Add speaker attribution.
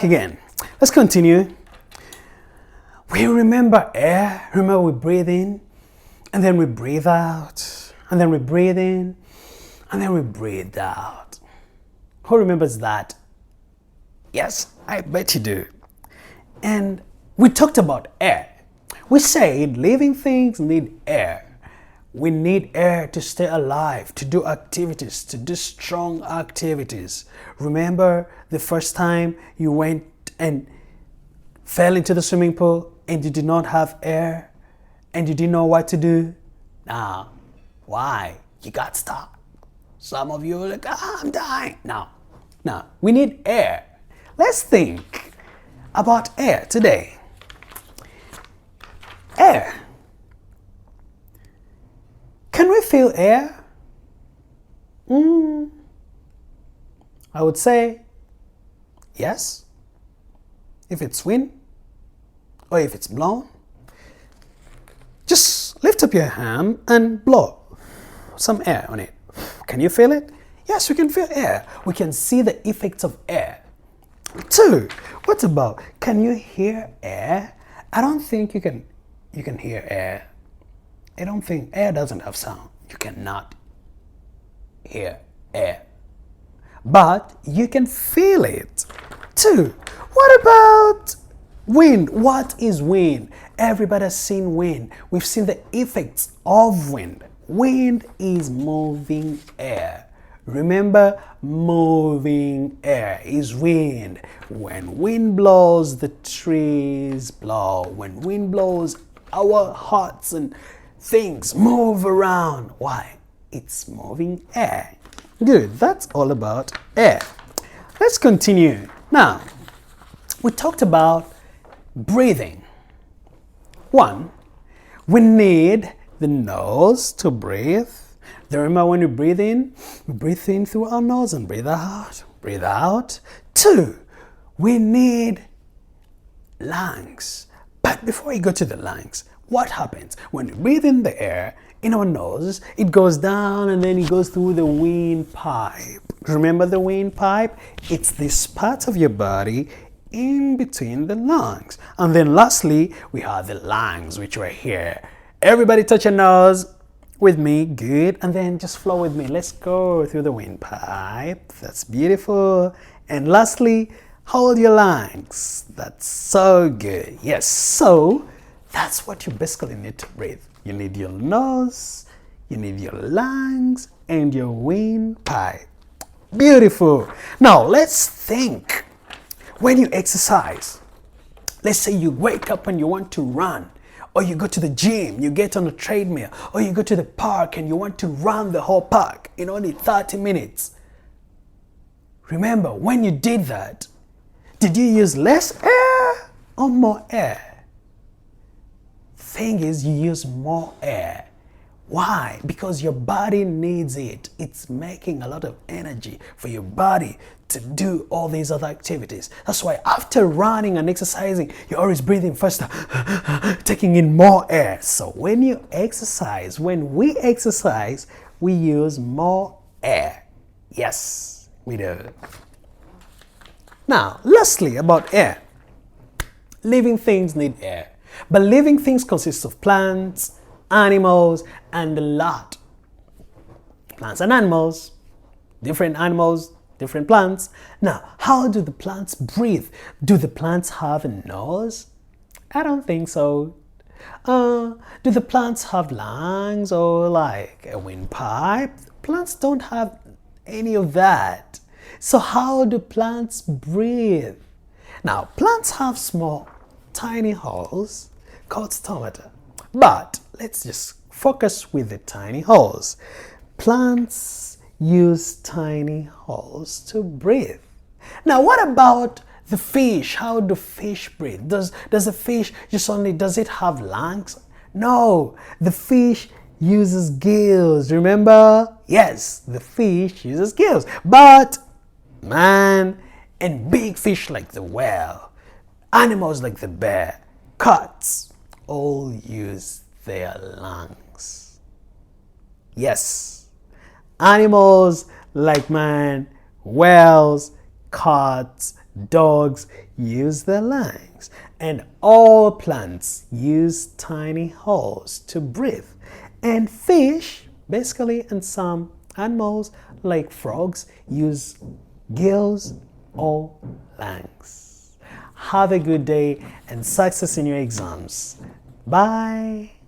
Speaker 1: Again, let's continue. We remember air. Remember we breathe in, and then we breathe out, and then we breathe in, and then we breathe out. Who remembers that? Yes, I bet you do. And we talked about air. We said living things need air. We need air to stay alive, to do activities, to do strong activities. Remember the first time you went and fell into the swimming pool and you did not have air and you didn't know what to do? Now, why? You got stuck. Some of you are like, I'm dying. Now, we need air. Let's think about air today. Air. Can we feel air? I would say yes. If it's wind or if it's blown, just lift up your hand and blow some air on it. Can you feel it? Yes, we can feel air. We can see the effects of air. 2, what about, can you hear air? I don't think you can hear air. I don't think air doesn't have sound. You cannot hear air. But you can feel it. 2, what about wind? What is wind? Everybody has seen wind. We've seen the effects of wind. Wind is moving air. Remember, moving air is wind. When wind blows, the trees blow. When wind blows, our hearts and things move around. Why? It's moving air. Good, that's all about air. Let's continue. Now, we talked about breathing. 1, we need the nose to breathe. Remember when we breathe in through our nose and breathe out. Breathe out. 2, we need lungs. But before we go to the lungs, what happens? When we breathe in the air in our nose, it goes down and then it goes through the windpipe. Remember the windpipe? It's this part of your body in between the lungs. And then lastly, we have the lungs, which are here. Everybody touch your nose with me. Good. And then just flow with me. Let's go through the windpipe. That's beautiful. And lastly, hold your lungs. That's so good. Yes. So that's what you basically need to breathe. You need your nose, you need your lungs, and your windpipe. Beautiful. Now let's think. When you exercise, let's say you wake up and you want to run, or you go to the gym, you get on a treadmill, or you go to the park and you want to run the whole park in only 30 minutes. Remember, when you did that, did you use less air or more air? Thing is, you use more air. Why? Because your body needs it. It's making a lot of energy for your body to do all these other activities. That's why after running and exercising, you're always breathing faster, taking in more air. So when we exercise, we use more air. Yes, we do. Now, lastly, about air. Living things need air. But living things consist of plants, animals, and a lot. Plants and animals, different plants. Now, how do the plants breathe? Do the plants have a nose? I don't think so. Do the plants have lungs or like a windpipe? Plants don't have any of that. So how do plants breathe? Now, plants have small, tiny holes called stomata. But let's just focus with the tiny holes. Plants use tiny holes to breathe. Now, what about the fish? How do fish breathe? Does the fish does it have lungs? No, the fish uses gills. Remember? Yes, the fish uses gills. But man and big fish like the whale, animals like the bear, cats, all use their lungs. Yes, animals like man, whales, cats, Dogs use their lungs, and all plants use tiny holes to breathe. And fish, basically, and some animals like frogs use gills or lungs. Have a good day and success in your exams. Bye.